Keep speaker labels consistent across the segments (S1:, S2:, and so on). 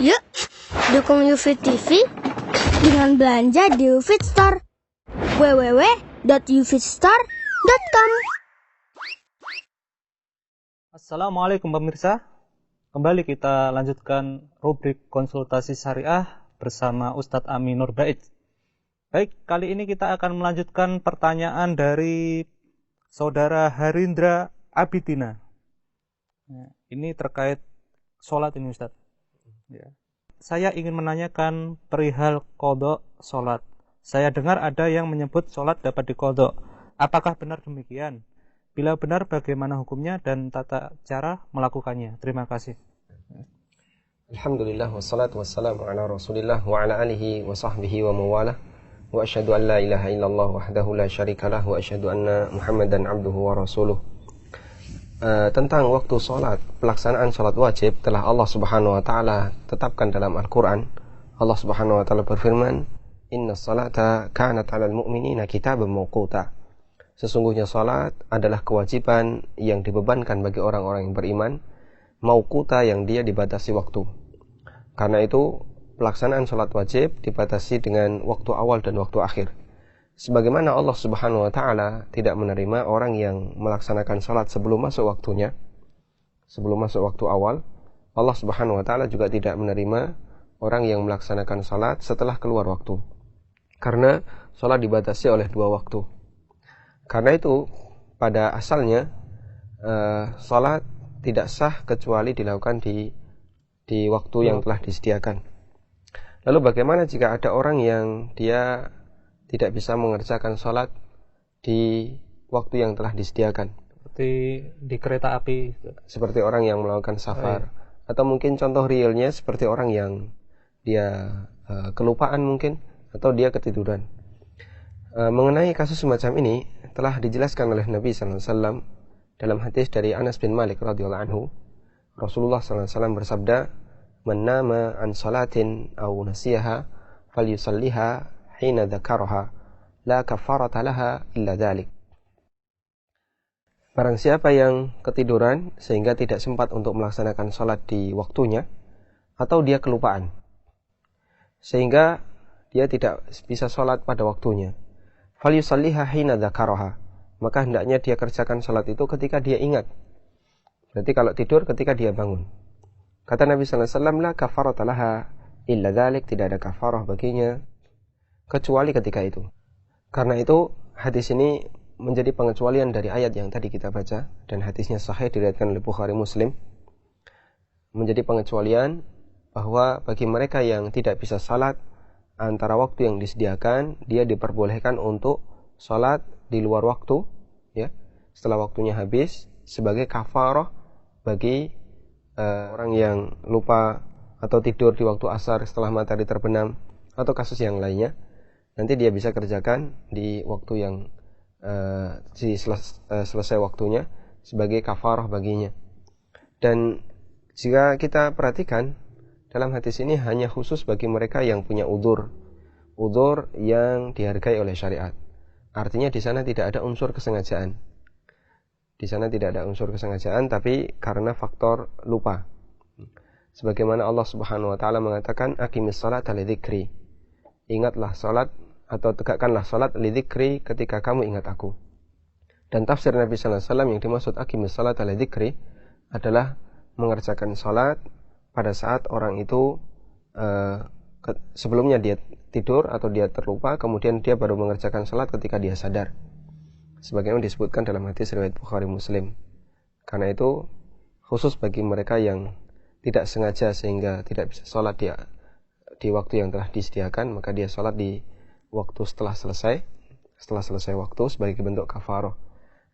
S1: Yuk, dukung UFIT TV dengan belanja di UFIT Store. www.ufitstore.com.
S2: Assalamualaikum pemirsa. Kembali kita lanjutkan rubrik konsultasi syariah bersama Ustadz Ami Nur Bait. Baik, kali ini kita akan melanjutkan pertanyaan dari Saudara Harindra Abidina. Ini terkait sholat ini Ustadz. Ya. Saya ingin menanyakan perihal qadha sholat. Saya dengar ada yang menyebut sholat dapat diqadha. Apakah benar demikian? Bila benar, bagaimana hukumnya dan tata cara melakukannya? Terima kasih.
S3: Alhamdulillah wassalatu wassalamu ala Rasulillah wa ala alihi wa sahbihi wa mawalah. Wa asyhadu an la ilaha illallah wahdahu la syarikalah wa asyhadu anna Muhammadan abduhu wa rasuluh. Tentang waktu sholat, pelaksanaan sholat wajib telah Allah Subhanahu wa taala tetapkan dalam Al-Qur'an. Allah Subhanahu wa taala berfirman, "Innas salata kanat 'alal mu'minina kitaban mawquta." Sesungguhnya salat adalah kewajiban yang dibebankan bagi orang-orang yang beriman, mawquta yang dia dibatasi waktu. Karena itu pelaksanaan salat wajib dibatasi dengan waktu awal dan waktu akhir. Sebagaimana Allah Subhanahu wa taala tidak menerima orang yang melaksanakan salat sebelum masuk waktunya, sebelum masuk waktu awal, Allah Subhanahu wa taala juga tidak menerima orang yang melaksanakan salat setelah keluar waktu. Karena salat dibatasi oleh dua waktu. Karena itu pada asalnya salat tidak sah kecuali dilakukan di waktu yang telah disediakan. Lalu bagaimana jika ada orang yang dia tidak bisa mengerjakan sholat di waktu yang telah disediakan?
S2: Seperti di kereta api.
S3: Seperti orang yang melakukan safar. Atau mungkin contoh realnya seperti orang yang dia kelupaan mungkin, atau dia ketiduran. Mengenai kasus semacam ini telah dijelaskan oleh Nabi SAW dalam hadis dari Anas bin Malik radhiyallahu anhu. Rasulullah SAW bersabda, "Man nama an salatin aw nasiyaha falyusalliha hina dzakaraha la kafarata laha illa dzalik." Barang siapa yang ketiduran sehingga tidak sempat untuk melaksanakan salat di waktunya, atau dia kelupaan sehingga dia tidak bisa salat pada waktunya, falyusalliha hina dzakaraha, maka hendaknya dia kerjakan salat itu ketika dia ingat. Berarti kalau tidur ketika dia bangun. Kata Nabi sallallahu alaihi wasallam, la kafarata laha illa dzalik, tidak ada kafarah baginya kecuali ketika itu. Karena itu hadis ini menjadi pengecualian dari ayat yang tadi kita baca, dan hadisnya sahih diriwayatkan oleh Bukhari Muslim. Menjadi pengecualian bahwa bagi mereka yang tidak bisa salat antara waktu yang disediakan, dia diperbolehkan untuk salat di luar waktu, ya, setelah waktunya habis, sebagai kafarah bagi orang yang lupa atau tidur di waktu asar setelah matahari terbenam, atau kasus yang lainnya. Nanti dia bisa kerjakan di waktu yang selesai waktunya sebagai kafarah baginya. Dan jika kita perhatikan, dalam hadis ini hanya khusus bagi mereka yang punya udzur yang dihargai oleh syariat. Artinya di sana tidak ada unsur kesengajaan. Di sana tidak ada unsur kesengajaan, tapi karena faktor lupa. Sebagaimana Allah Subhanahu wa taala mengatakan, "Aqimis sholata lidzikri." Ingatlah salat atau tegakkanlah salat lidzikri, ketika kamu ingat aku. Dan tafsir Nabi sallallahu alaihi wasallam yang dimaksud aqimis sholata lidzikri adalah mengerjakan salat pada saat orang itu sebelumnya dia tidur atau dia terlupa, kemudian dia baru mengerjakan salat ketika dia sadar. Sebagaimana disebutkan dalam hadis riwayat Bukhari Muslim. Karena itu khusus bagi mereka yang tidak sengaja sehingga tidak bisa salat di waktu yang telah disediakan, maka dia salat di waktu setelah selesai waktu sebagai bentuk kafarah.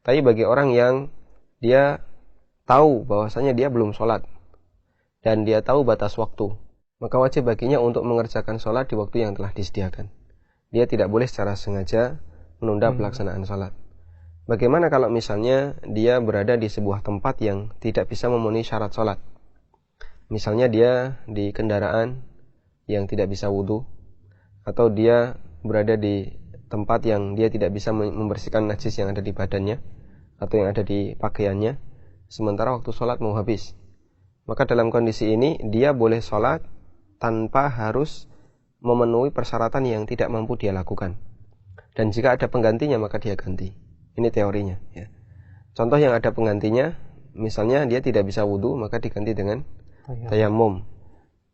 S3: Tapi bagi orang yang dia tahu bahwasanya dia belum salat dan dia tahu batas waktu, maka wajib baginya untuk mengerjakan salat di waktu yang telah disediakan. Dia tidak boleh secara sengaja menunda pelaksanaan salat. Bagaimana kalau misalnya dia berada di sebuah tempat yang tidak bisa memenuhi syarat salat? Misalnya dia di kendaraan yang tidak bisa wudu, atau dia berada di tempat yang dia tidak bisa membersihkan najis yang ada di badannya atau yang ada di pakaiannya, sementara waktu sholat mau habis. Maka dalam kondisi ini dia boleh sholat tanpa harus memenuhi persyaratan yang tidak mampu dia lakukan. Dan jika ada penggantinya maka dia ganti. Ini teorinya ya. Contoh yang ada penggantinya, misalnya dia tidak bisa wudhu maka diganti dengan tayamum.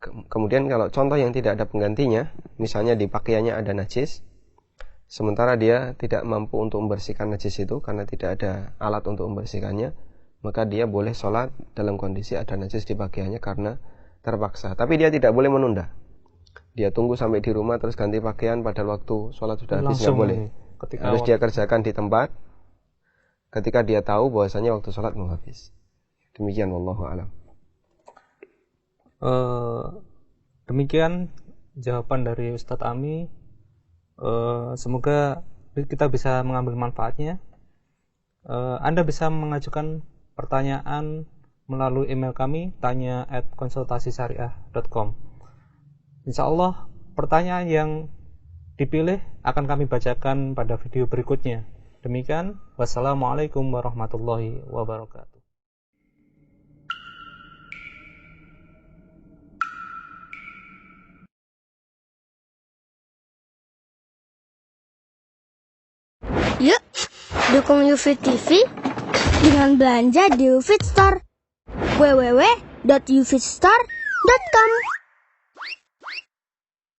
S3: Kemudian kalau contoh yang tidak ada penggantinya, misalnya di pakaiannya ada najis, sementara dia tidak mampu untuk membersihkan najis itu karena tidak ada alat untuk membersihkannya, maka dia boleh sholat dalam kondisi ada najis di pakaiannya karena terpaksa. Tapi dia tidak boleh menunda. Dia tunggu sampai di rumah terus ganti pakaian pada waktu sholat sudah habis, nggak boleh. Harus dia kerjakan di tempat ketika dia tahu bahwasanya waktu sholat mau habis. Demikian, wallahu a'lam.
S2: Demikian jawaban dari Ustadz Ami. Semoga kita bisa mengambil manfaatnya. Anda bisa mengajukan pertanyaan melalui email kami, tanya@konsultasisariah.com. Insya Allah pertanyaan yang dipilih akan kami bacakan pada video berikutnya. Demikian, wassalamualaikum warahmatullahi wabarakatuh.
S1: Yuk, dukung UFIT TV dengan belanja di UFIT Store. www.ufitstore.com